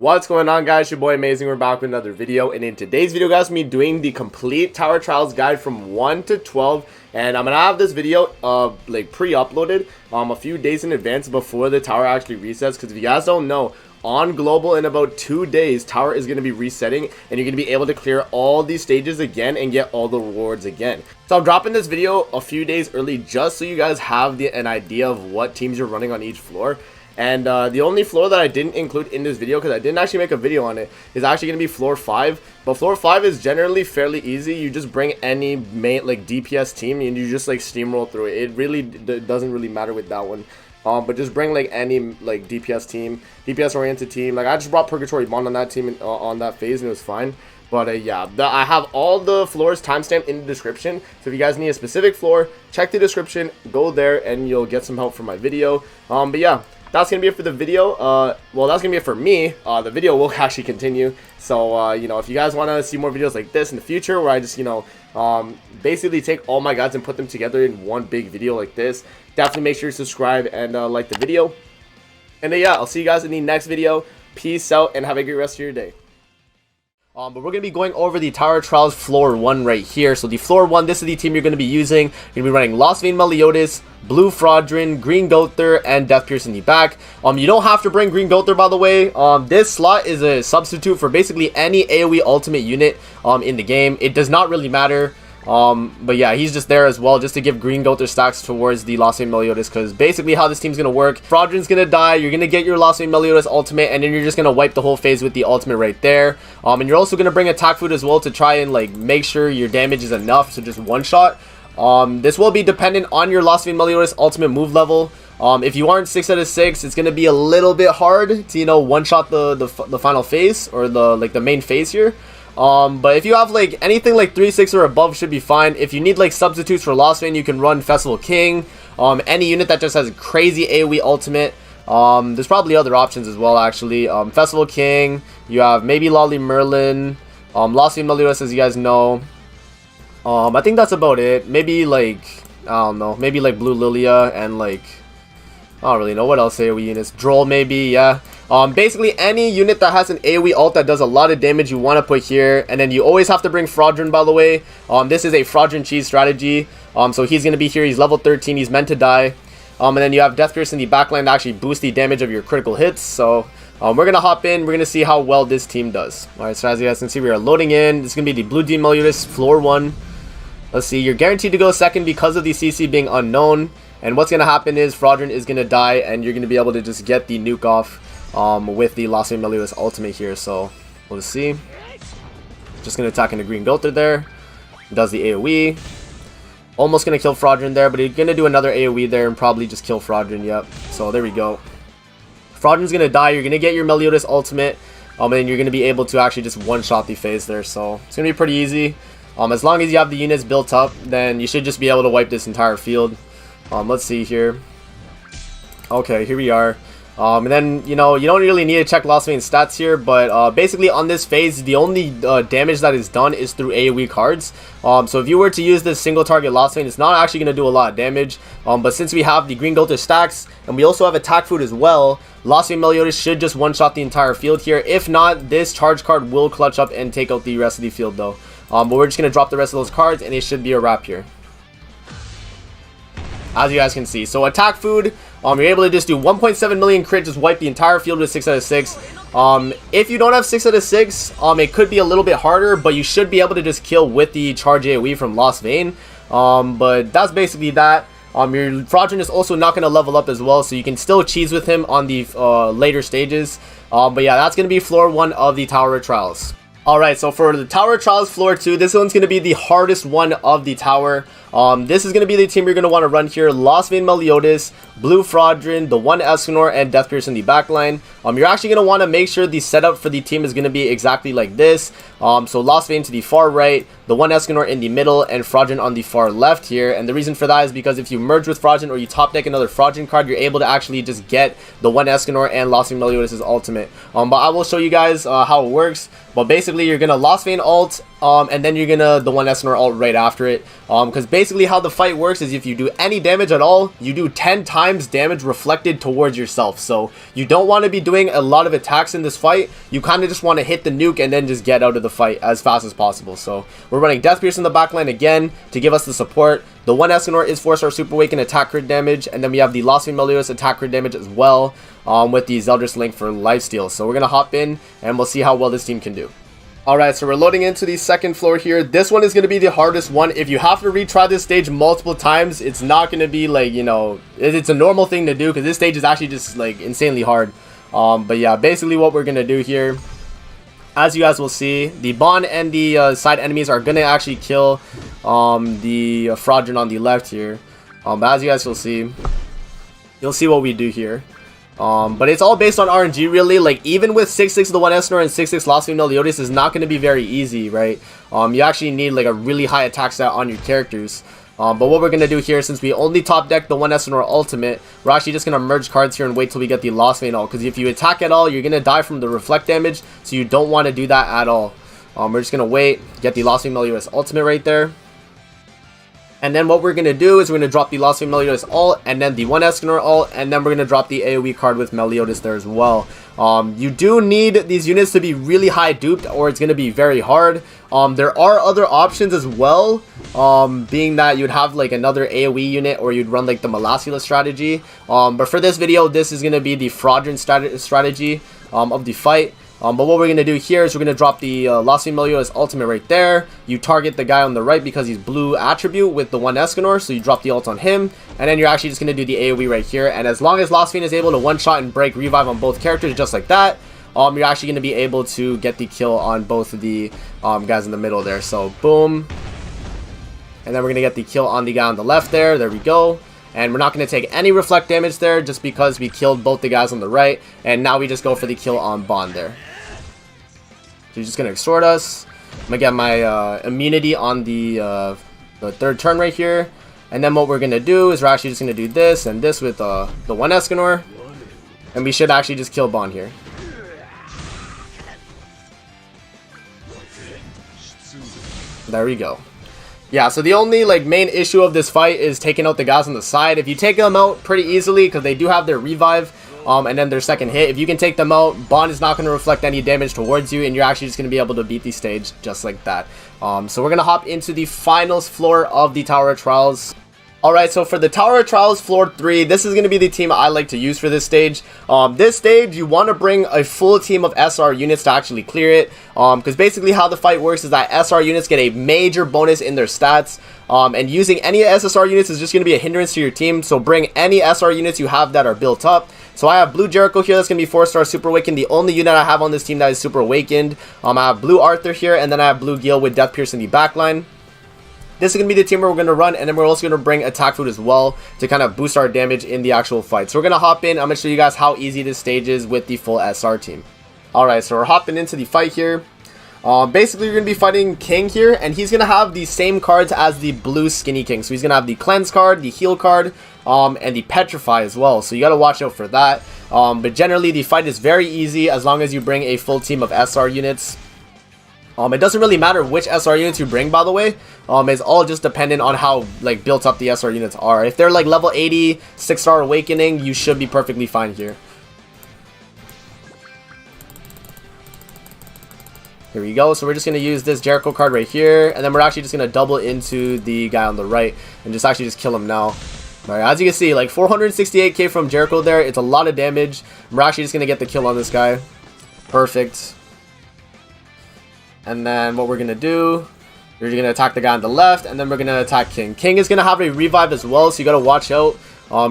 What's going on, guys? Your boy Amazing. We're back with another video, and in today's video, guys, me doing the complete Tower Trials guide from 1 to 12, and I'm gonna have this video pre-uploaded a few days in advance before the tower actually resets, because if you guys don't know, on global in about 2 days, tower is going to be resetting and you're going to be able to clear all these stages again and get all the rewards again. So I'm dropping this video a few days early just so you guys have an idea of what teams you're running on each floor. And the only floor that I didn't include in this video, because I didn't actually make a video on it, is actually going to be floor 5. But floor 5 is generally fairly easy. You just bring any main DPS team and you just steamroll through it. It really doesn't really matter with that one. But just bring any DPS team, DPS oriented team. I just brought Purgatory Bond on that team on that phase, and it was fine. But yeah, I have all the floors timestamped in the description. So if you guys need a specific floor, check the description, go there, and you'll get some help from my video. But yeah, that's gonna be it for the video. Well, that's gonna be it for me. The video will actually continue. So you know, if you guys want to see more videos like this in the future, where I just basically take all my guides and put them together in one big video like this, definitely make sure you subscribe and like the video. And yeah, I'll see you guys in the next video. Peace out and have a great rest of your day. But we're going to be going over the Tower Trials Floor 1 right here. So the Floor 1, this is the team you're going to be using. You're going to be running Lost Vein Meliodas, Blue Fraudrin, Green Gother, and Death Pierce in the back. You don't have to bring Green Gother, by the way. This slot is a substitute for basically any AoE ultimate unit in the game. It does not really matter. But yeah, he's just there as well, just to give Green Gother stacks towards the Lost Vein Meliodas, because basically how this team's gonna work, Fraudrin's gonna die, you're gonna get your Lost Vein Meliodas ultimate, and then you're just gonna wipe the whole phase with the ultimate right there. And you're also gonna bring attack food as well to try and make sure your damage is enough to just one shot. This will be dependent on your Lost Vein Meliodas ultimate move level. If you aren't 6 out of 6, it's gonna be a little bit hard to one shot the final phase, or the main phase here. But if you have anything 3-6 or above, should be fine. If you need substitutes for Lost Vein, you can run Festival King, any unit that just has a crazy AoE ultimate. There's probably other options as well, actually. Festival King, you have maybe Lolly Merlin, Lost Vein Meliodas, as you guys know. I think that's about it. Maybe I don't know, maybe Blue Lilia, and I don't really know what else AoE units. Droll, maybe, yeah. Basically any unit that has an AoE ult that does a lot of damage, you want to put here. And then you always have to bring Fraudrin, by the way. This is a Fraudrin cheese strategy. So he's going to be here. He's level 13. He's meant to die. And then you have Death Pierce in the backline to actually boost the damage of your critical hits. So we're going to hop in. We're going to see how well this team does. Alright, so as you guys can see, we are loading in. This is going to be the Blue Demon Meliodas Floor 1. Let's see. You're guaranteed to go second because of the CC being unknown. And what's going to happen is Fraudrin is going to die, and you're going to be able to just get the nuke off with the Lost Vein Meliodas ultimate here. So we'll see. Just going to attack into Green Gother there. Does the AoE. Almost going to kill Fraudrin there, but he's going to do another AoE there and probably just kill Fraudrin. Yep. So there we go. Fraudrin's going to die. You're going to get your Meliodas ultimate. And then you're going to be able to actually just one-shot the phase there. So it's going to be pretty easy. As long as you have the units built up, then you should just be able to wipe this entire field. Let's see here. Okay, here we are. And then, you don't really need to check Lost Vein stats here, but basically on this phase, the only damage that is done is through AoE cards. So if you were to use this single target Lost Vein, it's not actually going to do a lot of damage. But since we have the Green Gother stacks, and we also have attack food as well, Lost Vein Meliodas should just one-shot the entire field here. If not, this charge card will clutch up and take out the rest of the field though. But we're just going to drop the rest of those cards, and it should be a wrap here, as you guys can see. So attack food, you're able to just do 1.7 million crit, just wipe the entire field with 6 out of 6. If you don't have 6 out of 6, it could be a little bit harder, but you should be able to just kill with the charge AoE from Lost Vein. But that's basically that. Your Fraudrin is also not going to level up as well, so you can still cheese with him on the later stages. But yeah, that's going to be floor 1 of the Tower Trials. Alright, so for the Tower Trials Floor 2, this one's going to be the hardest one of the tower. This is going to be the team you're going to want to run here. Lost Vein Meliodas, Blue Fraudrin, the one Escanor, and Death Pierce in the backline. You're actually going to want to make sure the setup for the team is going to be exactly like this. So Lost Vein to the far right, the one Escanor in the middle, and Fraudrin on the far left here. And the reason for that is because if you merge with Fraudrin or you top deck another Fraudrin card, you're able to actually just get the one Escanor and Lost Vein Meliodas' ultimate. But I will show you guys how it works. But basically, you're going to Lost Vein ult, and then you're gonna the 1 SNR ult right after it. Because basically how the fight works is if you do any damage at all, you do 10 times damage reflected towards yourself. So you don't want to be doing a lot of attacks in this fight. You kind of just want to hit the nuke and then just get out of the fight as fast as possible. So we're running Death Pierce in the backline again to give us the support. The 1 Escanor is 4-star Super Awaken attack crit damage, and then we have the Lost Fiend Meliodas attack crit damage as well, with the Zeldris Link for lifesteal. So we're gonna hop in and we'll see how well this team can do. Alright, so we're loading into the second floor here. This one is going to be the hardest one. If you have to retry this stage multiple times, it's not going to be like, you know, it's a normal thing to do because this stage is actually just like insanely hard. But yeah, basically what we're going to do here, as you guys will see, the Bond and the side enemies are going to actually kill the Fraudulent on the left here. But as you guys will see, you'll see what we do here. But it's all based on RNG really. Like even with 6-6 the 1 Escanor and 6-6 Lost Fiend Meliodas is not going to be very easy, right? You actually need like a really high attack stat on your characters. But what we're going to do here, since we only top deck the 1 Escanor ultimate, we're actually just going to merge cards here and wait till we get the Lost Fiend ult. Because if you attack at all, you're going to die from the reflect damage, so you don't want to do that at all. We're just going to wait, get the Lost Fiend Meliodas ultimate right there. And then what we're going to do is we're going to drop the Lost Fiend Meliodas ult, and then the 1 Escanor ult, and then we're going to drop the AoE card with Meliodas there as well. You do need these units to be really high duped, or it's going to be very hard. There are other options as well, being that you'd have like another AoE unit, or you'd run like the Melascula strategy. But for this video, this is going to be the Fraudulent strategy of the fight. But what we're going to do here is we're going to drop the Lost Fiend Meliodas ultimate right there. You target the guy on the right because he's blue attribute with the 1 Escanor, so you drop the ult on him. And then you're actually just going to do the AoE right here. And as long as Lost Fiend is able to one-shot and break revive on both characters just like that, you're actually going to be able to get the kill on both of the guys in the middle there. So boom. And then we're going to get the kill on the guy on the left there. There we go. And we're not going to take any reflect damage there just because we killed both the guys on the right. And now we just go for the kill on Bond there. So he's just going to extort us. I'm going to get my immunity on the third turn right here. And then what we're going to do is we're actually just going to do this and this with the 1 Escanor. And we should actually just kill Bond here. There we go. Yeah, so the only like main issue of this fight is taking out the guys on the side. If you take them out pretty easily because they do have their revive, and then their second hit, if you can take them out, Bond is not going to reflect any damage towards you, and you're actually just going to be able to beat the stage just like that. So we're going to hop into the finals floor of the Tower of Trials. Alright, so for the Tower of Trials Floor 3, this is going to be the team I like to use for this stage. This stage, you want to bring a full team of SR units to actually clear it. Because basically how the fight works is that SR units get a major bonus in their stats. And using any SSR units is just going to be a hindrance to your team. So bring any SR units you have that are built up. So I have Blue Jericho here, that's going to be 4-star Super Awakened. The only unit I have on this team that is Super Awakened. I have Blue Arthur here, and then I have Blue Gil with Death Pierce in the backline. This is going to be the team where we're going to run, and then we're also going to bring Attack Food as well to kind of boost our damage in the actual fight. So we're going to hop in. I'm going to show you guys how easy this stage is with the full SR team. Alright, so we're hopping into the fight here. Basically, you're going to be fighting King here, and he's going to have the same cards as the Blue Skinny King. So he's going to have the Cleanse card, the Heal card, and the Petrify as well. So you got to watch out for that. But generally, the fight is very easy as long as you bring a full team of SR units. It doesn't really matter which SR units you bring, by the way. It's all just dependent on how like built up the SR units are. If they're like level 80, 6-star Awakening, you should be perfectly fine here. Here we go. So we're just going to use this Jericho card right here. And then we're actually just going to double into the guy on the right and just actually just kill him now. Alright, as you can see, like 468k from Jericho there. It's a lot of damage. We're actually just going to get the kill on this guy. Perfect. And then what we're going to do, we're going to attack the guy on the left, and then we're going to attack King. King is going to have a revive as well, so you got to watch out.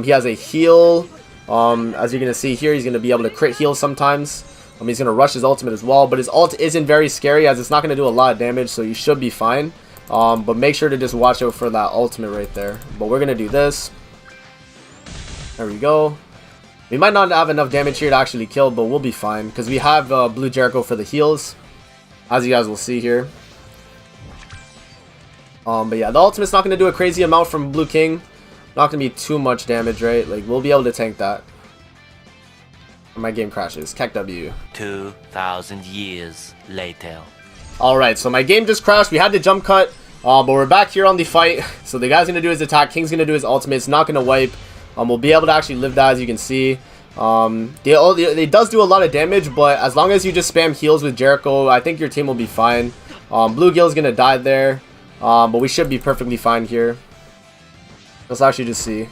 He has a heal. As you're going to see here, he's going to be able to crit heal sometimes. He's going to rush his ultimate as well, but his ult isn't very scary as it's not going to do a lot of damage, so you should be fine. But make sure to just watch out for that ultimate right there. But we're going to do this. There we go. We might not have enough damage here to actually kill, but we'll be fine because we have Blue Jericho for the heals, as you guys will see here. But yeah, the ultimate's not going to do a crazy amount from Blue King. Not going to be too much damage, right? Like, we'll be able to tank that. My game crashes. Kek W. 2,000 years later. Alright, so my game just crashed. We had to jump cut, but we're back here on the fight. So the guy's going to do his attack. King's going to do his ultimate. It's not going to wipe. We'll be able to actually live that, as you can see. It does do a lot of damage, but as long as you just spam heals with Jericho, I think your team will be fine. Bluegill's going to die there, but we should be perfectly fine here. Let's actually just see.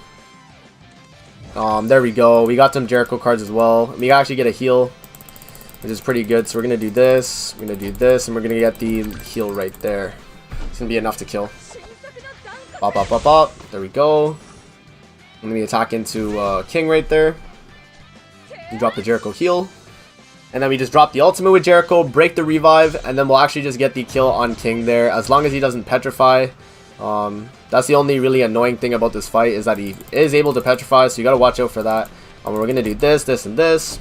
There we go. We got some Jericho cards as well. We actually get a heal, which is pretty good. So we're going to do this, we're going to do this, and we're going to get the heal right there. It's going to be enough to kill. Bop, bop, bop, bop. There we go. Let me attack into King right there. We drop the Jericho heal. And then we just drop the ultimate with Jericho, break the revive, and then we'll actually just get the kill on King there. As long as he doesn't petrify. That's the only really annoying thing about this fight, is that he is able to petrify, so you got to watch out for that. We're going to do this, this, and this.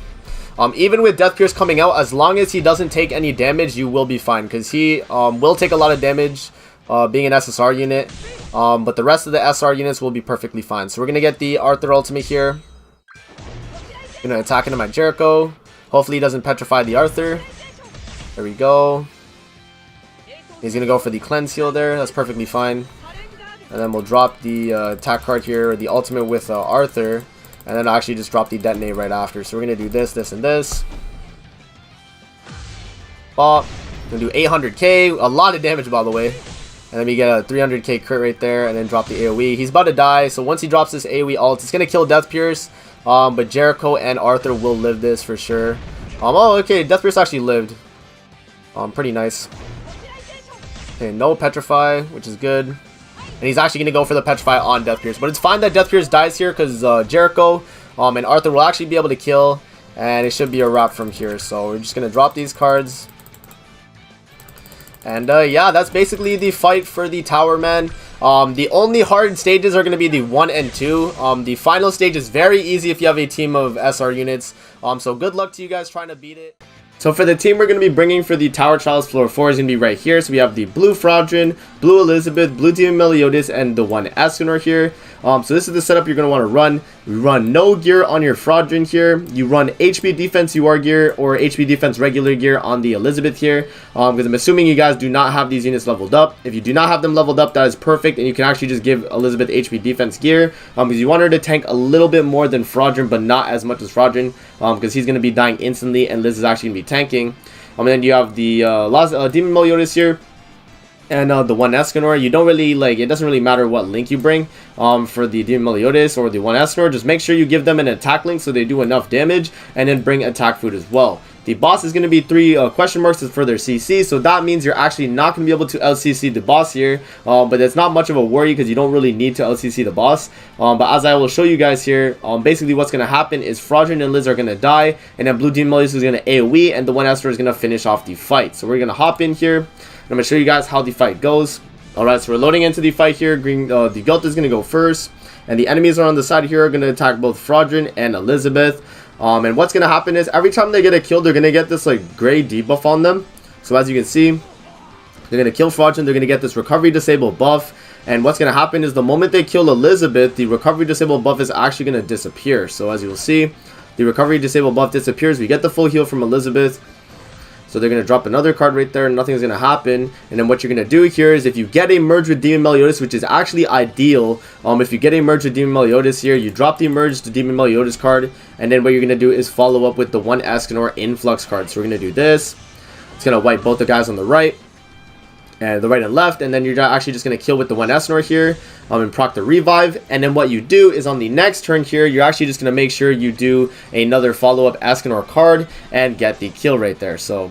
Even with Death Pierce coming out, as long as he doesn't take any damage, you will be fine. Because he will take a lot of damage being an SSR unit. But the rest of the SR units will be perfectly fine. So we're going to get the Arthur ultimate here. Going to attack into my Jericho. Hopefully he doesn't petrify the Arthur. There we go. He's going to go for the cleanse heal there. That's perfectly fine. And then we'll drop the attack card here, the ultimate with Arthur. And then I'll actually just drop the detonate right after. So we're going to do this, this, and this. Bop. We're going to do 800k. A lot of damage, by the way. And then we get a 300k crit right there. And then drop the AoE. He's about to die. So once he drops this AoE ult, it's going to kill Death Pierce. But Jericho and Arthur will live this for sure. Oh, okay. Death Pierce actually lived. Pretty nice. Okay, no petrify, which is good. And he's actually going to go for the petrify on Death Pierce. But it's fine that Death Pierce dies here, because Jericho and Arthur will actually be able to kill. And it should be a wrap from here. So we're just going to drop these cards. And yeah, that's basically the fight for the tower, man. The only hard stages are going to be the 1 and 2. The final stage is very easy if you have a team of SR units. So good luck to you guys trying to beat it. So for the team we're going to be bringing for the Tower Trials Floor 4 is going to be right here. So we have the Blue Fraudrin, Blue Elizabeth, Blue Demon Meliodas, and the 1 Escanor here. So this is the setup you're going to want to run. You run no gear on your Fraudrin here. You run HP Defense UR gear or HP Defense regular gear on the Elizabeth here. Because I'm assuming you guys do not have these units leveled up. If you do not have them leveled up, that is perfect. And you can actually just give Elizabeth HP Defense gear. Because you want her to tank a little bit more than Fraudrin, but not as much as Fraudrin. Because he's going to be dying instantly and Liz is actually going to be tanking. And then you have the Demon Meliodas here. And the 1 Escanor, you don't really, like, it doesn't really matter what link you bring for the Demon Meliodas or the 1 Escanor. Just make sure you give them an attack link so they do enough damage, and then bring attack food as well. The boss is going to be 3 question marks for their CC, so that means you're actually not going to be able to LCC the boss here. But it's not much of a worry because you don't really need to LCC the boss. But as I will show you guys here, basically what's going to happen is Fraudrin and Liz are going to die, and then Blue Demon Meliodas is going to AoE, and the 1 Escanor is going to finish off the fight. So we're going to hop in here. I'm going to show you guys how the fight goes. Alright, so we're loading into the fight here. The Goat is going to go first. And the enemies are on the side here are going to attack both Fraudrin and Elizabeth. And what's going to happen is every time they get a kill, they're going to get this like gray debuff on them. So as you can see, they're going to kill Fraudrin. They're going to get this recovery disable buff. And what's going to happen is the moment they kill Elizabeth, the recovery disable buff is actually going to disappear. So as you will see, the recovery disable buff disappears. We get the full heal from Elizabeth. So they're going to drop another card right there and nothing's going to happen. And then what you're going to do here is if you get a merge with Demon Meliodas, which is actually ideal. If you get a merge with Demon Meliodas here, you drop the merge to Demon Meliodas card. And then what you're going to do is follow up with the 1 Escanor influx card. So we're going to do this. It's going to wipe both the guys on the right. And the right and left, and then you're actually just going to kill with the 1 Escanor here and proc the revive. And then what you do is on the next turn here, you're actually just going to make sure you do another follow-up Escanor card and get the kill right there. So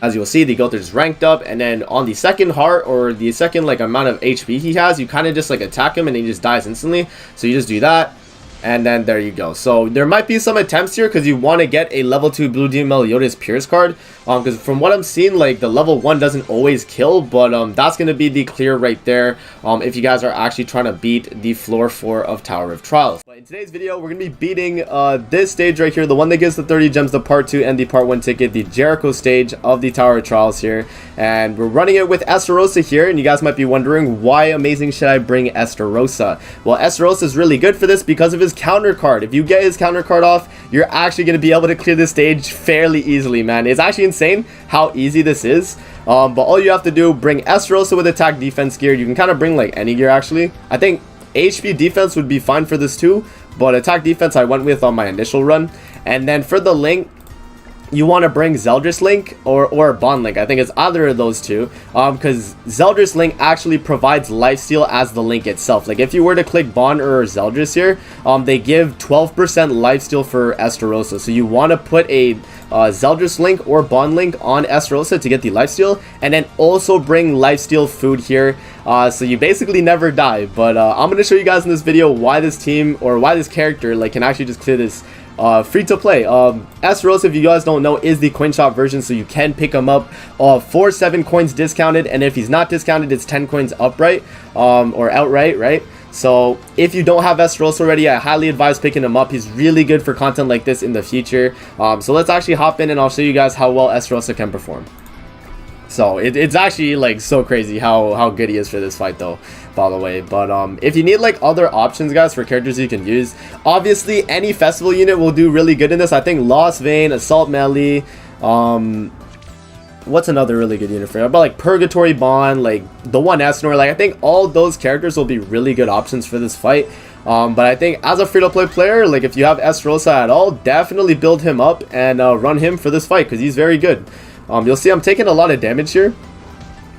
as you'll see, the Goat is ranked up, and then on the second heart or the second like amount of HP he has, you kind of just like attack him and he just dies instantly. So you just do that. And then there you go. So there might be some attempts here because you want to get a level 2 Blue Demon Meliodas Pierce card. Because from what I'm seeing, like the level 1 doesn't always kill. But that's going to be the clear right there if you guys are actually trying to beat the floor 4 of Tower of Trials. But In today's video, we're going to be beating this stage right here, the one that gives the 30 gems, the part 2 and the part 1 ticket, the Jericho stage of the Tower of Trials here. And we're running it with Estarossa here, and you guys might be wondering, why amazing should I bring Estarossa? Well, Estarossa is really good for this because of his counter card. If you get his counter card off, you're actually going to be able to clear this stage fairly easily, man. It's actually insane how easy this is. But all you have to do, bring Estarossa with attack defense gear. You can kind of bring like any gear actually. I think HP defense would be fine for this too, but attack defense I went with on my initial run. And then for the Link, you want to bring Zeldris Link or Bond Link. I think it's either of those two, because Zeldris Link actually provides lifesteal as the Link itself. Like if you were to click Bond or Zeldris here, they give 12% lifesteal for Estarossa. So you want to put a Zeldris Link or Bond Link on Estarossa to get the lifesteal, and then also bring lifesteal food here, so you basically never die. But I'm going to show you guys in this video why this team, or why this character, like, can actually just clear this free to play. Estarossa, if you guys don't know, is the coin shop version, so you can pick him up for 7 coins discounted, and if he's not discounted, it's 10 coins upright, or outright, right? So if you don't have Estarossa already, I highly advise picking him up. He's really good for content like this in the future. So let's actually hop in and I'll show you guys how well Estarossa can perform. So it's actually like so crazy how good he is for this fight though, by the way. But if you need like other options, guys, for characters you can use, obviously any festival unit will do really good in this. I think Lost Vein, Assault Melee, what's another really good unit for you? About like Purgatory Bond, like the one Esnor, like I think all those characters will be really good options for this fight. But I think as a free-to-play player, like if you have Estarossa at all, definitely build him up and run him for this fight because he's very good. You'll see I'm taking a lot of damage here,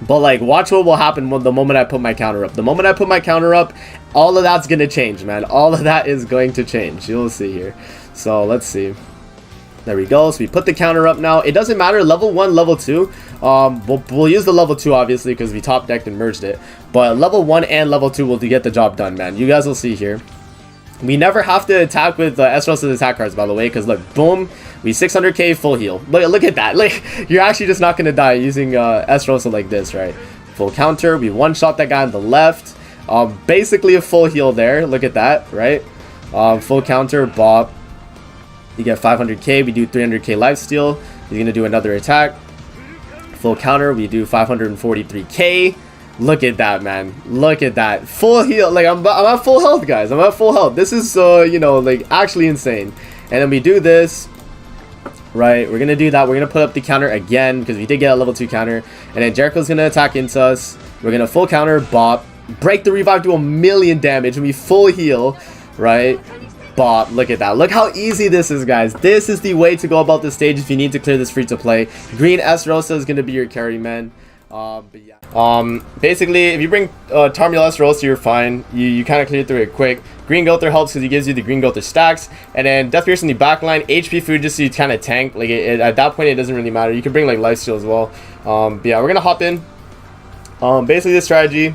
but like watch what will happen the moment I put my counter up. The moment I put my counter up, all of that's gonna change, man. All of that is going to change. You'll see here. So let's see. There we go. So we put the counter up now. It doesn't matter level 1, level 2. We'll use the level 2 obviously because we top decked and merged it. But level 1 and level 2 will get the job done, man. You guys will see here. We never have to attack with Estarossa's attack cards, by the way, because look, boom, we 600k full heal. Look at that. Like, you're actually just not gonna die using Estarossa like this, right? Full counter. We one-shot that guy on the left. Basically a full heal there. Look at that, right? Full counter, bop. You get 500k, we do 300k lifesteal. He's gonna do another attack. Full counter, we do 543k. Look at that, man. Look at that. Full heal. Like, I'm at full health, guys. I'm at full health. This is, you know, like, actually insane. And then we do this, right? We're gonna do that. We're gonna put up the counter again, because we did get a level 2 counter. And then Jericho's gonna attack into us. We're gonna full counter, bop. Break the revive, do 1,000,000 damage, and we full heal, right? Bop. Look at that. Look how easy this is, guys. This is the way to go about this stage if you need to clear this free to play. Green Estarossa is going to be your carry, man. But yeah. Basically, if you bring Tarmiel Estarossa, you're fine. You kind of clear through it quick. Green Gother helps because he gives you the Green Gother stacks. And then Death Pierce in the backline. HP food just so you kind of tank. Like, at that point, it doesn't really matter. You can bring, like, lifesteal as well. But yeah, we're going to hop in. Basically, the strategy.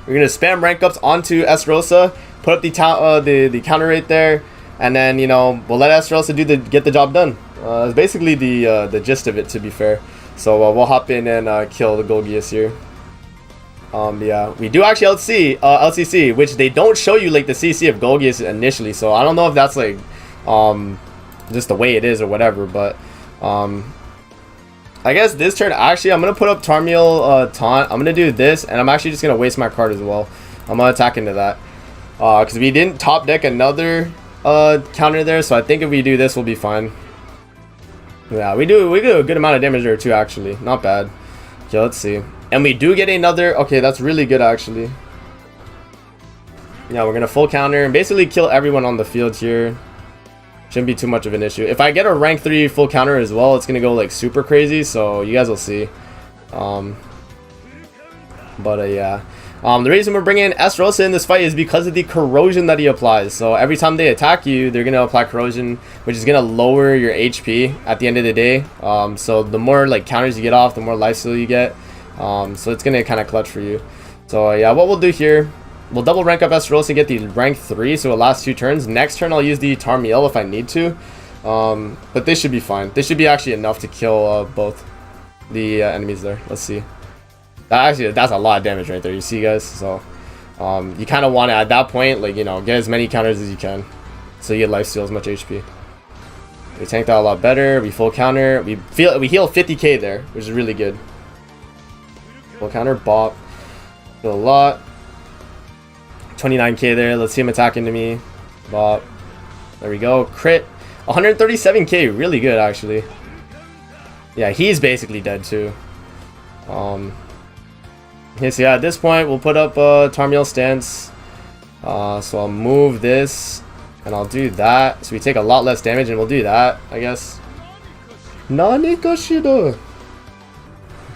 We're going to spam rank ups onto Estarossa. Put up the counter right there, and then, you know, we'll let Estarossa get the job done. It's basically the gist of it, to be fair. So we'll hop in and kill the Golgius here. Yeah, we do actually LCC, which they don't show you like the CC of Golgius initially. So I don't know if that's like just the way it is or whatever. But I guess this turn actually I'm gonna put up Tarmiel taunt. I'm gonna do this, and I'm actually just gonna waste my card as well. I'm gonna attack into that. Because we didn't top deck another counter there, so I think if we do this, we'll be fine. Yeah, we do a good amount of damage there too, actually. Not bad. Okay, let's see. And we do get another. Okay, that's really good, actually. Yeah, we're gonna full counter and basically kill everyone on the field here. Shouldn't be too much of an issue. If I get a rank 3 full counter as well, it's gonna go like super crazy. So you guys will see. Yeah. The reason we're bringing Estarossa in this fight is because of the corrosion that he applies. So every time they attack you, they're going to apply corrosion, which is going to lower your HP at the end of the day. So the more like counters you get off, the more lifesteal you get. So it's going to kind of clutch for you. So yeah, what we'll do here, we'll double rank up Estarossa and get the rank 3, so it lasts 2 turns. Next turn I'll use the Tarmiel if I need to. But this should be fine. This should be actually enough to kill both the enemies there. Let's see. That's a lot of damage right there, you see, guys. So You kind of want to, at that point, like, you know, get as many counters as you can, so you get lifesteal as much HP. We tank that a lot better. We full counter. We heal 50k there, which is really good. Full counter, bop. Heal a lot. 29k there. Let's see him attack into me. Bop. There we go. Crit. 137k. Really good, actually. Yeah, he's basically dead too. Okay, so yeah, at this point, we'll put up Tarmiel stance. So I'll move this. And I'll do that. So we take a lot less damage, and we'll do that, I guess. Nani Kashido.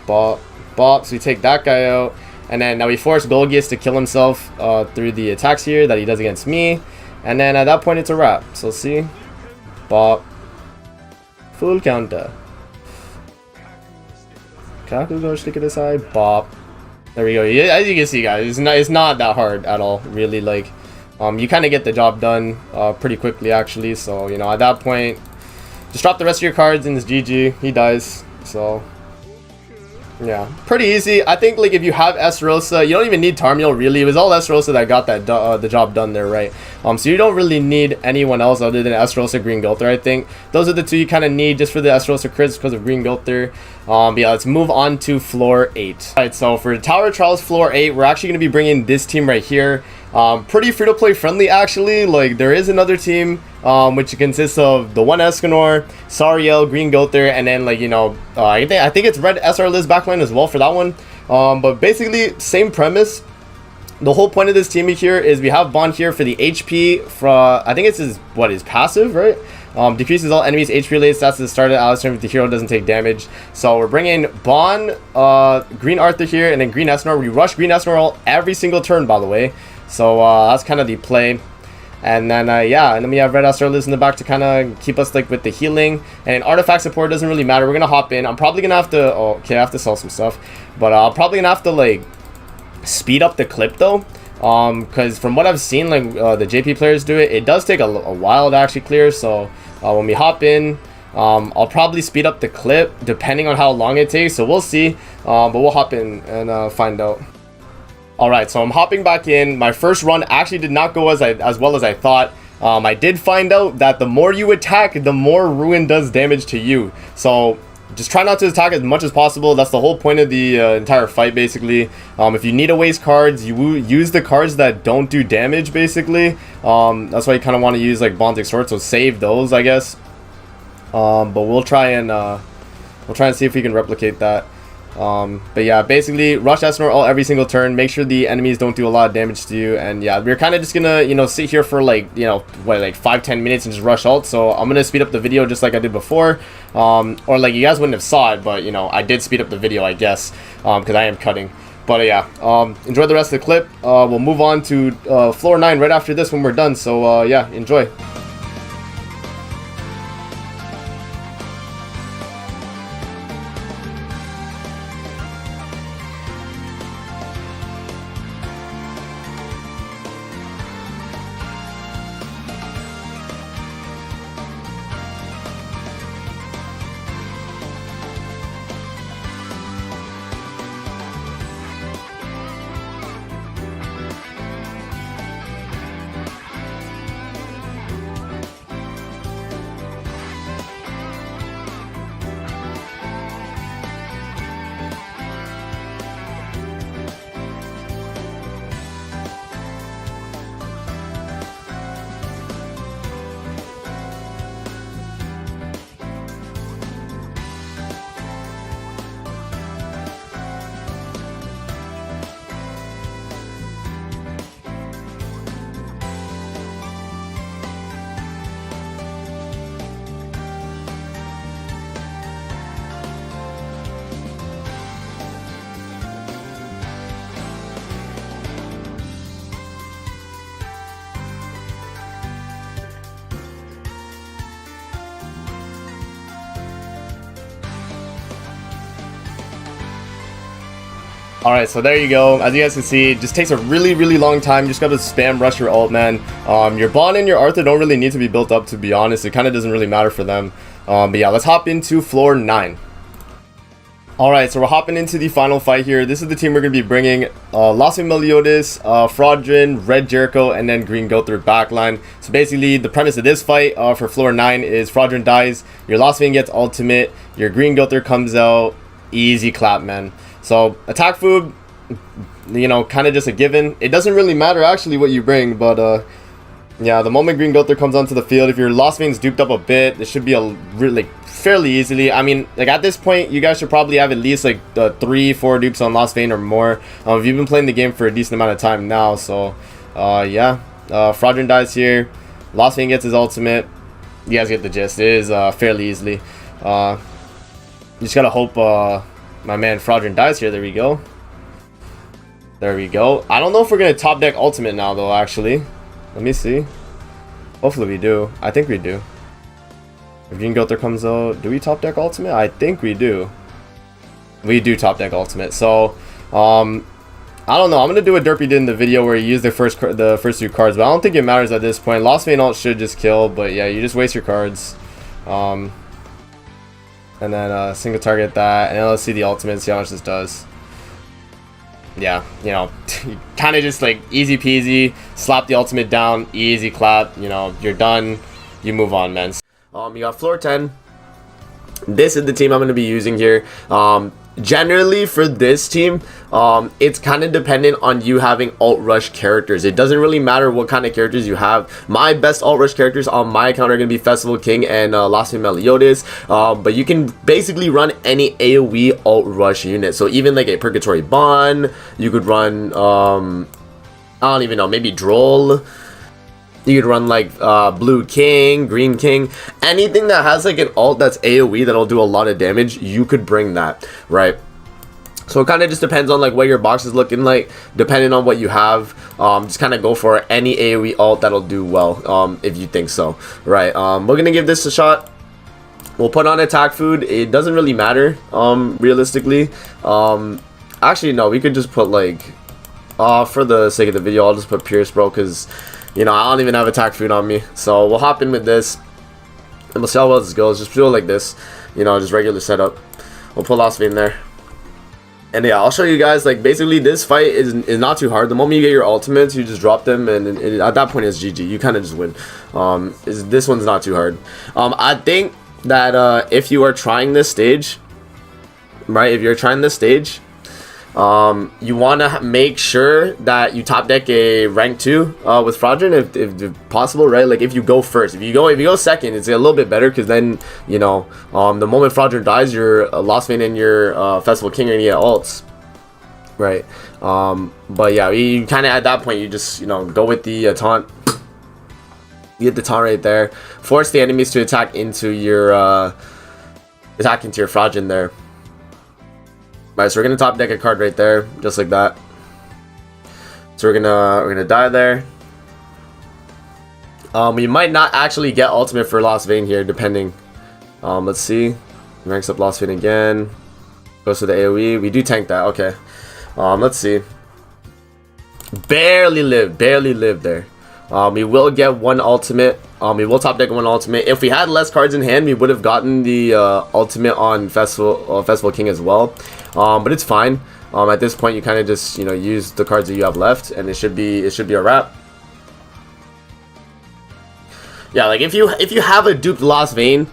Bop. Bop. So we take that guy out. And then now we force Golgius to kill himself through the attacks here that he does against me. And then at that point, it's a wrap. So see. Bop. Full counter. Kaku go stick it aside. Bop. There we go. As you can see, guys, it's not that hard at all, really. Like, you kind of get the job done pretty quickly, actually. So, you know, at that point, just drop the rest of your cards and it's GG. He dies. So, yeah, pretty easy. I think, like, if you have Esterosa, you don't even need Tarmiel, really. It was all Esterosa that got that the job done there, right? So you don't really need anyone else other than Esterosa, Green Gilther, I think. Those are the two you kind of need just for the Esterosa crits because of Green Gilther. But yeah, let's move on to floor 8. Alright, so for Tower Trials floor 8, we're actually going to be bringing this team right here. Pretty free-to-play friendly, actually. Like, there is another team which consists of the one Escanor, Sariel, Green Gilther, and then, like, you know, I think it's Red SR Liz backline as well for that one. But basically, same premise. The whole point of this team here is we have Bond here for the HP. I think it's his passive, right? Decreases all enemies' HP related stats at the start of Alistair if the hero doesn't take damage. So we're bringing Bond, Green Arthur here, and then Green Escanor. We rush Green Escanor every single turn, by the way. So that's kind of the play. And then yeah, and then we have Red Astro Liz in the back to kind of keep us like with the healing. And artifact support doesn't really matter. We're gonna hop in. I'm probably gonna have to okay, I have to sell some stuff, but I'm probably gonna have to like speed up the clip though, because from what I've seen, like the JP players do it, it does take a while to actually clear. So when we hop in, I'll probably speed up the clip depending on how long it takes, so we'll see. But we'll hop in and find out. Alright, so I'm hopping back in. My first run actually did not go as well as I thought. I did find out that the more you attack, the more Ruin does damage to you. So just try not to attack as much as possible. That's the whole point of the entire fight, basically. If you need to waste cards, you use the cards that don't do damage, basically. That's why you kind of want to use like Bond's Extort, so save those, I guess. But we'll try and see if we can replicate that. But yeah, basically rush Esnor all every single turn, make sure the enemies don't do a lot of damage to you, and yeah, we're kind of just gonna, you know, sit here for like, you know, what, like 5-10 minutes and just rush ult. So I'm gonna speed up the video just like I did before, or like you guys wouldn't have saw it, but you know, I did speed up the video, I guess, because I am cutting. But yeah, enjoy the rest of the clip. We'll move on to floor 9 right after this when we're done. So yeah, enjoy. Alright, so there you go. As you guys can see, it just takes a really long time. You just gotta spam rush your ult, man. Your Bond and your Arthur don't really need to be built up, to be honest. It kind of doesn't really matter for them. But yeah, let's hop into floor 9. Alright, so we're hopping into the final fight here. This is the team we're going to be bringing. Losvane Meliodas, Fraudrin, Red Jericho, and then Green Gother backline. So basically, the premise of this fight for floor 9 is Fraudrin dies, your Losvane gets ultimate, your Green Gother comes out, easy clap, man. So, attack food, you know, kind of just a given. It doesn't really matter actually what you bring, but yeah, the moment Green Gother comes onto the field, if your Losvane's duped up a bit, this should be a really fairly easily. I mean, like at this point, you guys should probably have at least like 3-4 dupes on Losvane or more. If you've been playing the game for a decent amount of time now, so yeah, Fraudrin dies here, Losvane gets his ultimate. You guys get the gist. It is fairly easily. You just gotta hope my man Fraudrin dies here. There we go. There we go. I don't know if we're gonna top deck ultimate now though. Actually, let me see. Hopefully we do. I think we do. If Green Gother comes out, do we top deck ultimate? I think we do. We do top deck ultimate. So, I don't know. I'm gonna do what Derpy did in the video where he used the first 2 cards, but I don't think it matters at this point. Losvane ult should just kill, but yeah, you just waste your cards. And then single target that, and then let's see the ultimate, see how much this does. Yeah, you know, kind of just like easy peasy, slap the ultimate down, easy clap, you know, you're done, you move on, man. You got floor 10. This is the team I'm going to be using here. Generally for this team, it's kind of dependent on you having alt rush characters. It doesn't really matter what kind of characters you have. My best alt rush characters on my account are going to be Festival King and Losvane Meliodas, but you can basically run any AoE alt rush unit. So even like a Purgatory Bond, you could run I don't even know, maybe Droll. You could run like Blue King, Green King, anything that has like an alt that's AoE that'll do a lot of damage, you could bring that, right? So it kind of just depends on like what your box is looking like, depending on what you have. Just kind of go for any AoE alt that'll do well, if you think so, right? We're gonna give this a shot. We'll put on attack food. It doesn't really matter, realistically. Actually, no, we could just put like, for the sake of the video, I'll just put Pierce, bro, because you know, I don't even have attack food on me. So we'll hop in with this, and we'll see how well this goes. Just do it like this, you know, just regular setup. We'll pull Losvane there. And yeah, I'll show you guys, like, basically this fight is not too hard. The moment you get your ultimates, you just drop them, and at that point it's GG. You kind of just win. This one's not too hard. I think that if you are trying this stage, right, if you're trying this stage, you want to make sure that you top deck a rank 2 with Fraudrin if possible, right? Like if you go first, if you go second, it's a little bit better, because then, you know, the moment Fraudrin dies, your Losvane and your Festival King are gonna get ults, right? But yeah, you kind of at that point, you just, you know, go with the taunt. You get the taunt right there, force the enemies to attack into your Fraudrin there. Right, so we're gonna top deck a card right there, just like that. So we're gonna die there. We might not actually get ultimate for Losvane here, depending. Let's see. Ranks up Losvane again. Goes to the AoE. We do tank that. Okay. Let's see. Barely lived there. We will get one ultimate. We will top deck one ultimate. If we had less cards in hand, we would have gotten the ultimate on Festival King as well. But it's fine. At this point, you kind of just, you know, use the cards that you have left, and it should be a wrap. Yeah, like if you have a duped Losvane,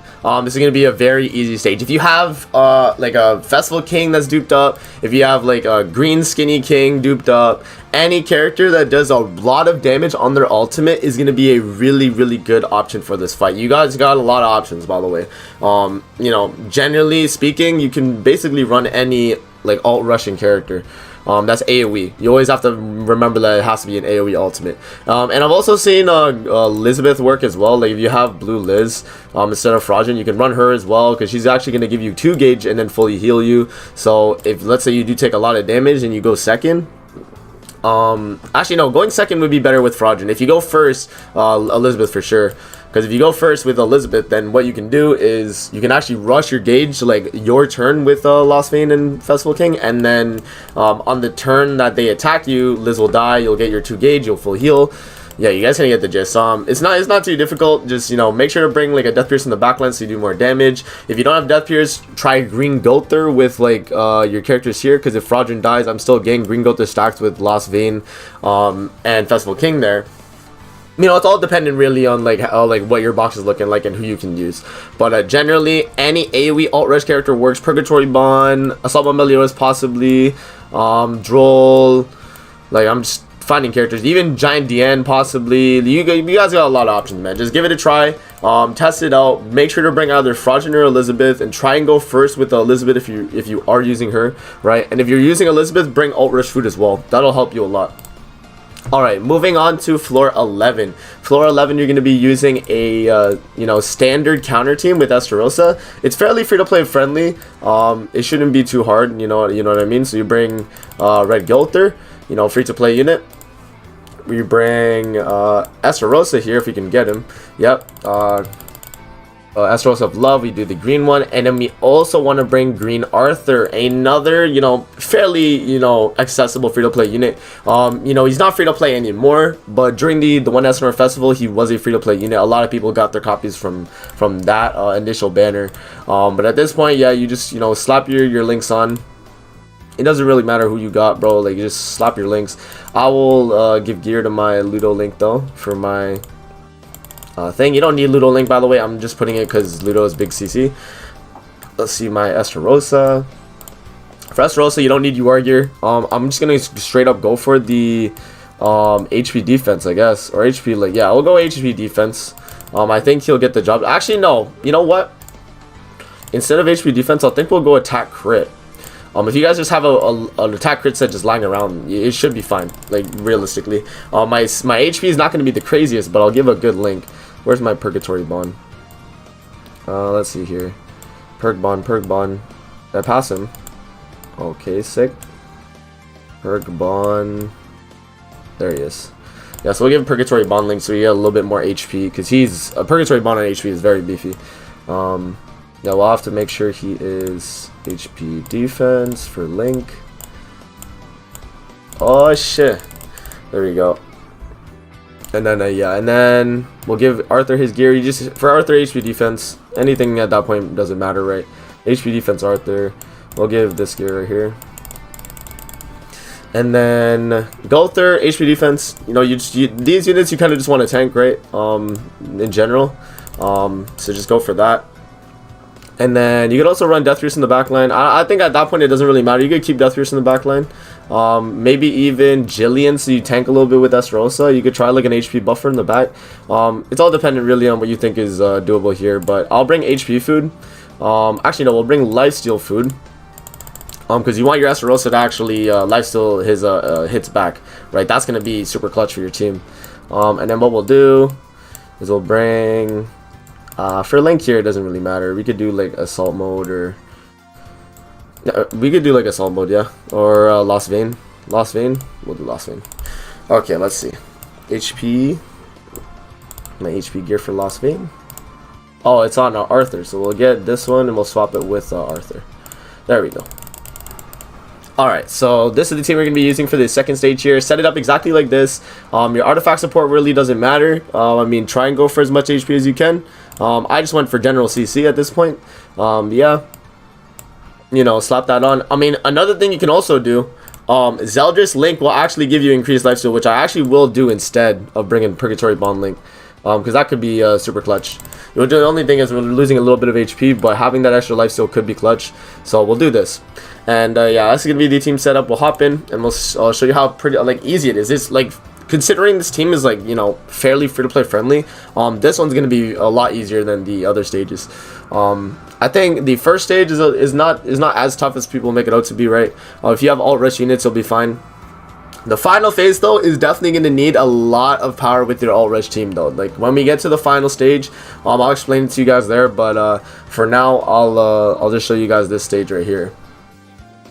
this is gonna be a very easy stage. If you have like a Festival King that's duped up, if you have like a Green Skinny King duped up, any character that does a lot of damage on their ultimate is gonna be a really good option for this fight. You guys got a lot of options, by the way. You know, generally speaking, you can basically run any like alt rushing character. That's AoE. You always have to remember that it has to be an AoE ultimate. And I've also seen Elizabeth work as well. Like if you have Blue Liz instead of Fraudrin, you can run her as well, because she's actually going to give you 2 gauge and then fully heal you. So if, let's say, you do take a lot of damage and you go second, actually no, going second would be better with Fraudrin. If you go first, Elizabeth for sure. Because if you go first with Elizabeth, then what you can do is you can actually rush your gauge, like your turn with Losvane and Festival King, and then on the turn that they attack you, Liz will die, you'll get your 2 gauge, you'll full heal, yeah, you guys can get the gist. It's not too difficult. Just, you know, make sure to bring like a Death Pierce in the backline so you do more damage. If you don't have Death Pierce, try Green Gother with like your characters here, because if Fraudulent dies, I'm still getting Green Gother stacked with Lost Vein and Festival King there. You know, it's all dependent really on like how, like what your box is looking like and who you can use. But generally, any AoE alt rush character works. Purgatory Bond, Assault on Meliodas possibly, Droll. Like, I'm just finding characters. Even Giant DN possibly. You guys got a lot of options, man. Just give it a try. Test it out. Make sure to bring either Fraudulent or Elizabeth, and try and go first with Elizabeth if you are using her, right? And if you're using Elizabeth, bring alt rush food as well. That'll help you a lot. Alright, moving on to floor 11. Floor 11, you're going to be using a, you know, standard counter team with Estarossa. It's fairly free-to-play friendly. It shouldn't be too hard, you know what I mean? So you bring Red Gother, you know, free-to-play unit. We bring Estarossa here if we can get him. Yep. Estarossa of Love, we do the green one, and then we also want to bring Green Arthur, another, you know, fairly, you know, accessible free-to-play unit. You know, he's not free-to-play anymore, but during the One SNR Festival, he was a free-to-play unit. A lot of people got their copies from that initial banner. But at this point, yeah, you just, you know, slap your links on. It doesn't really matter who you got, bro. Like, you just slap your links. I will give gear to my Ludo link though for my thing. You don't need Ludo link, by the way. I'm just putting it because Ludo is big CC. Let's see my Estarossa. For Estarossa, you don't need UR gear. I'm just gonna straight up go for the HP defense, I guess, or HP. Like, yeah, I'll go HP defense. I think he'll get the job. Actually, no. You know what? Instead of HP defense, I think we'll go attack crit. If you guys just have an attack crit set just lying around, it should be fine, like, realistically. My HP is not going to be the craziest, but I'll give a good link. Where's my Purgatory Bond? Let's see here. Perk Bond. Did I pass him? Okay, sick. Perk Bond. There he is. Yeah, so we'll give Purgatory Bond link so we get a little bit more HP, because he's a Purgatory Bond on HP is very beefy. Yeah, we'll have to make sure he is HP defense for Link. Oh shit. There we go. And then yeah, and then we'll give Arthur his gear. You just, for Arthur, HP defense, anything at that point doesn't matter, right? HP defense Arthur. We'll give this gear right here. And then Gother, HP defense. You know, these units you kind of just want to tank, right? In general. So just go for that. And then you could also run Death Pierce in the backline. I think at that point it doesn't really matter. You could keep Death Pierce in the backline. Maybe even Jillian, so you tank a little bit with Estarossa. You could try like an HP buffer in the back. It's all dependent really on what you think is doable here. But I'll bring HP food. Actually, no, we'll bring Lifesteal food. Because you want your Estarossa to actually lifesteal his hits back, right? That's going to be super clutch for your team. And then what we'll do is we'll bring... for Link here, it doesn't really matter. We could do like assault mode, or we could do like assault mode, yeah, or Lost Vein. We'll do Lost Vein. Okay, let's see. HP, my HP gear for Lost Vein. Oh, it's on Arthur, so we'll get this one and we'll swap it with Arthur. There we go. Alright, so this is the team we're going to be using for the second stage here. Set it up exactly like this. Your artifact support really doesn't matter. I mean, try and go for as much HP as you can. I just went for general CC at this point. Yeah, you know, slap that on. I mean, another thing you can also do, Zeldris Link will actually give you increased lifesteal, which I actually will do instead of bringing Purgatory Bond Link. Because that could be super clutch. The only thing is we're losing a little bit of HP, but having that extra lifesteal could be clutch. So we'll do this. And yeah, this is gonna be the team setup. We'll hop in and I'll show you how pretty like easy it is. It's like, considering this team is like, you know, fairly free to play friendly, this one's gonna be a lot easier than the other stages. I think the first stage is not as tough as people make it out to be, right? If you have alt rush units, you'll be fine. The final phase though is definitely going to need a lot of power with your alt rush team though. Like when we get to the final stage, I'll explain it to you guys there, but for now I'll just show you guys this stage right here.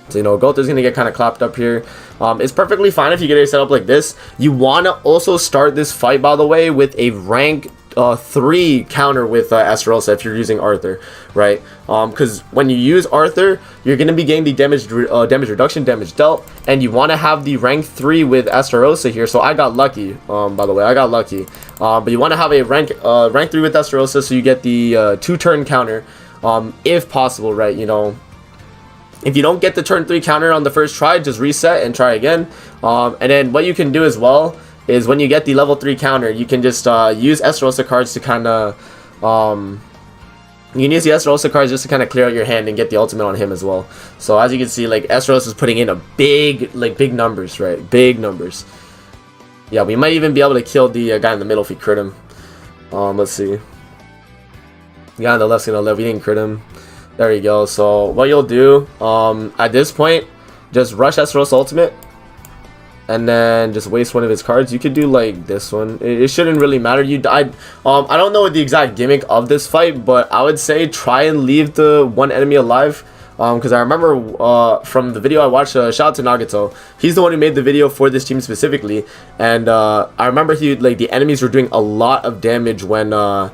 So, you know, Gother's going to get kind of clapped up here. It's perfectly fine if you get it set up like this. You want to also start this fight, by the way, with a rank 3 counter with Esterosa if you're using Arthur, right? Because when you use Arthur, you're going to be getting the damage reduction, damage dealt, and you want to have the rank 3 with Esterosa here. So I got lucky, by the way, I got lucky. But you want to have a rank 3 with Esterosa, so you get the 2-turn counter, if possible, right? You know, if you don't get the turn 3 counter on the first try, just reset and try again. And then what you can do as well is when you get the level 3 counter, you can just use Esterosa cards to kind of you can use the Esterosa cards just to kind of clear out your hand and get the ultimate on him as well. So as you can see, like, Esterosa is putting in a big numbers, right? Big numbers. Yeah, we might even be able to kill the guy in the middle if we crit him. Let's see. The guy on the left's gonna live. We didn't crit him. There you go. So what you'll do at this point, just rush Esterosa ultimate and then just waste one of his cards. You could do like this one. It shouldn't really matter. You died. I don't know the exact gimmick of this fight, but I would say try and leave the one enemy alive. Because I remember from the video I watched, shout out to Nagato. He's the one who made the video for this team specifically, and I remember the enemies were doing a lot of damage when the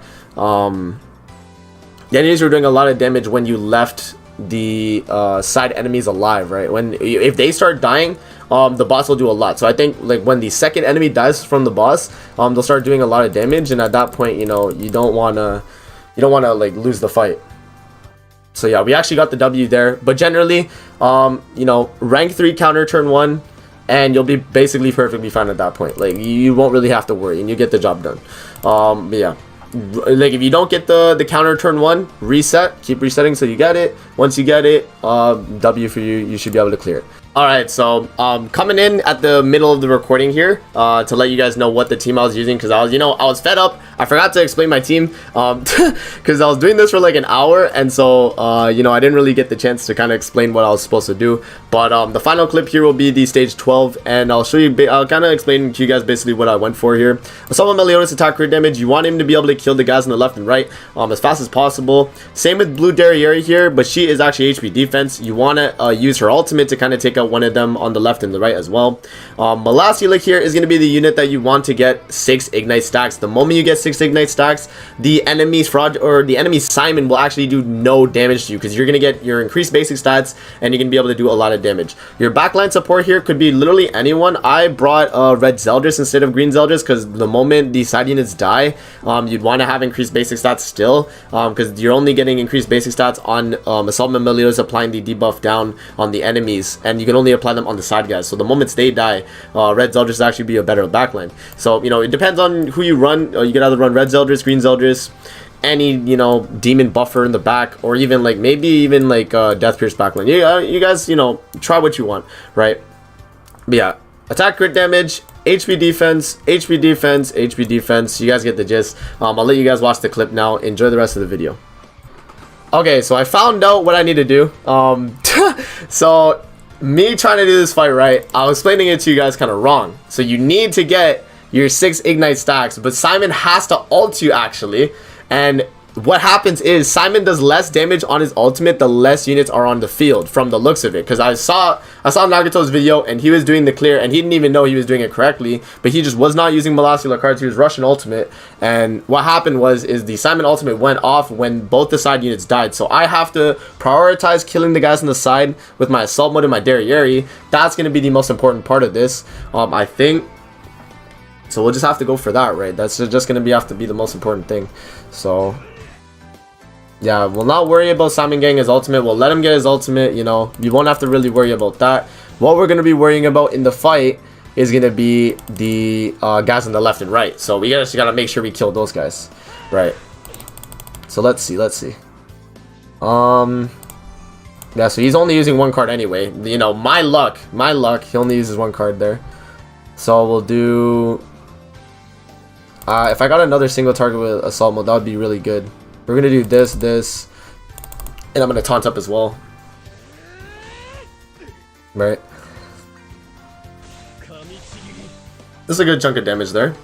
enemies were doing a lot of damage when you left the side enemies alive, right? If they start dying, the boss will do a lot. So I think like when the second enemy dies from the boss, they'll start doing a lot of damage, and at that point, you know, you don't wanna like lose the fight. So yeah, we actually got the W there. But generally, you know, rank 3 counter turn 1, and you'll be basically perfectly fine at that point. Like, you won't really have to worry, and you get the job done. But yeah, like, if you don't get the counter turn 1, reset, keep resetting so you get it. Once you get it, W for you, you should be able to clear it. Alright, so coming in at the middle of the recording here to let you guys know what the team I was using, because I was fed up. I forgot to explain my team because I was doing this for like an hour, and so you know, I didn't really get the chance to kind of explain what I was supposed to do. But the final clip here will be the stage 12, and I'll show you, I'll kind of explain to you guys basically what I went for here. Assault Meliodas attack crit damage. You want him to be able to kill the guys on the left and right as fast as possible. Same with Blue Derriere here, but she is actually HP defense. You want to use her ultimate to kind of take out one of them on the left and the right as well. Melasula here is going to be the unit that you want to get 6 ignite stacks. The moment you get 6 ignite stacks, the enemy's Simon will actually do no damage to you, because you're going to get your increased basic stats and you're going to be able to do a lot of damage. Your backline support here could be literally anyone. I brought red Zeldris instead of green Zeldris, because the moment the side units die, you'd want to have increased basic stats still, because you're only getting increased basic stats on Assault Meliodas applying the debuff down on the enemies, and you can only apply them on the side guys. So the moments they die, red Zeldris actually be a better backline. So, you know, it depends on who you run. You can either run red Zeldris, green Zeldris, any, you know, demon buffer in the back, or even like maybe even like Death Pierce backline. You guys, you know, try what you want, right? But yeah, attack crit damage, HP defense, HP defense, HP defense. You guys get the gist. I'll let you guys watch the clip now. Enjoy the rest of the video. Okay, so I found out what I need to do. So me trying to do this fight right, I was explaining it to you guys kind of wrong. So you need to get your 6 ignite stacks, but Simon has to ult you actually, and what happens is Simon does less damage on his ultimate the less units are on the field, from the looks of it. Because I saw Nagato's video and he was doing the clear and he didn't even know he was doing it correctly, but he just was not using Melasula cards. He was rushing ultimate, and what happened is the Simon ultimate went off when both the side units died. So I have to prioritize killing the guys on the side with my assault mode and my Derriere. That's going to be the most important part of this, I think. So we'll just have to go for that, right? That's just going to have to be the most important thing. So yeah, we'll not worry about Simon getting his ultimate. We'll let him get his ultimate, you know. You won't have to really worry about that. What we're going to be worrying about in the fight is going to be the guys on the left and right. So we just got to make sure we kill those guys, right? So let's see. Yeah, so he's only using 1 card anyway. You know, my luck, he only uses 1 card there. So we'll do... if I got another single target with assault mode, that would be really good. We're going to do this, and I'm going to taunt up as well. Right. This is a good chunk of damage there.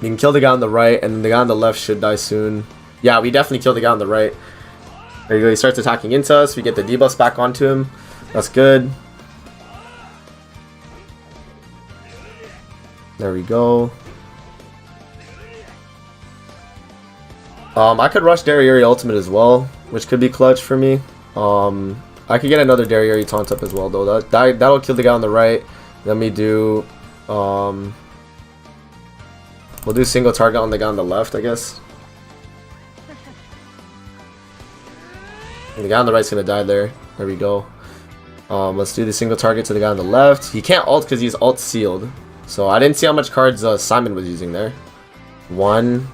You can kill the guy on the right, and the guy on the left should die soon. Yeah, we definitely killed the guy on the right. There you go, he starts attacking into us. We get the debuffs back onto him. That's good. There we go. I could rush Darriere ultimate as well, which could be clutch for me. I could get another Darriere taunt up as well, though. That'll kill the guy on the right. Let me do... we'll do single target on the guy on the left, I guess. And the guy on the right's gonna die there. There we go. Let's do the single target to the guy on the left. He can't ult because he's ult sealed. So I didn't see how much cards Simon was using there. One.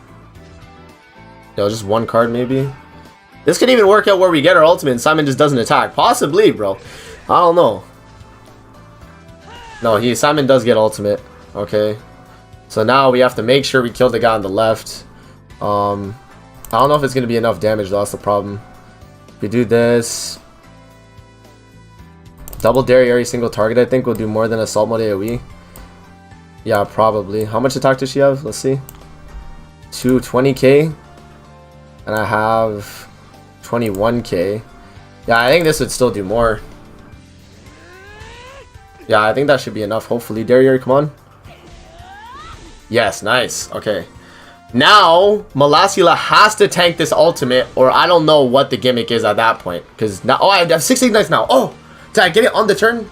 Yo, just one card maybe. This could even work out where we get our ultimate and Simon just doesn't attack. Possibly, bro. I don't know. No, Simon does get ultimate. Okay. So now we have to make sure we kill the guy on the left. I don't know if it's going to be enough damage though. That's the problem. If we do this. Double Darriere single target I think will do more than Assault Mode AoE. Yeah, probably. How much attack does she have? Let's see. 220k. And I have 21k. Yeah, I think this would still do more. Yeah, I think that should be enough. Hopefully. Darriere, come on. Yes, nice. Okay. Now, Malasula has to tank this ultimate, or I don't know what the gimmick is at that point. Because now, oh, I have 6 ignites now. Oh, did I get it on the turn?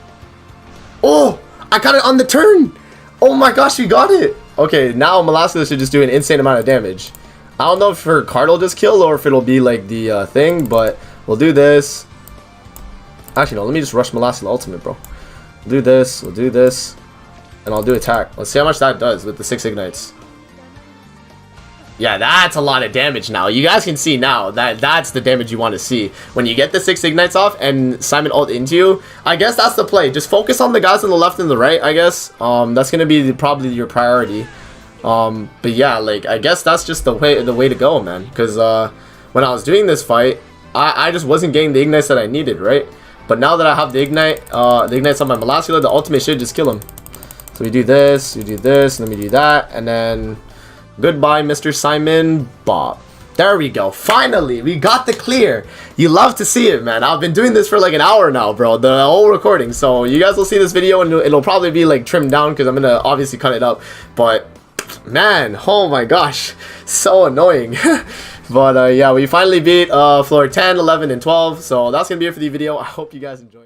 Oh, I got it on the turn. Oh my gosh, we got it. Okay, now Malasula should just do an insane amount of damage. I don't know if her card will just kill or if it'll be like the thing, but we'll do this. Actually, no, let me just rush Malasula ultimate, bro. We'll do this, we'll do this, and I'll do attack. Let's see how much that does with the 6 ignites. Yeah, that's a lot of damage now. You guys can see now that that's the damage you want to see. When you get the 6 ignites off and Simon ult into you, I guess that's the play. Just focus on the guys on the left and the right, I guess. That's going to be probably your priority. But yeah, like, I guess that's just the way to go, man. Because when I was doing this fight, I just wasn't getting the ignites that I needed, right? But now that I have the ignites on my Malasula, the ultimate should just kill him. So we do this, and then we do that, and then goodbye, Mr. Simon Bob. There we go. Finally, we got the clear. You love to see it, man. I've been doing this for like an hour now, bro. The whole recording. So you guys will see this video, and it'll probably be like trimmed down because I'm gonna obviously cut it up. But man, oh my gosh, so annoying. But yeah, we finally beat floor 10, 11, and 12. So that's gonna be it for the video. I hope you guys enjoyed.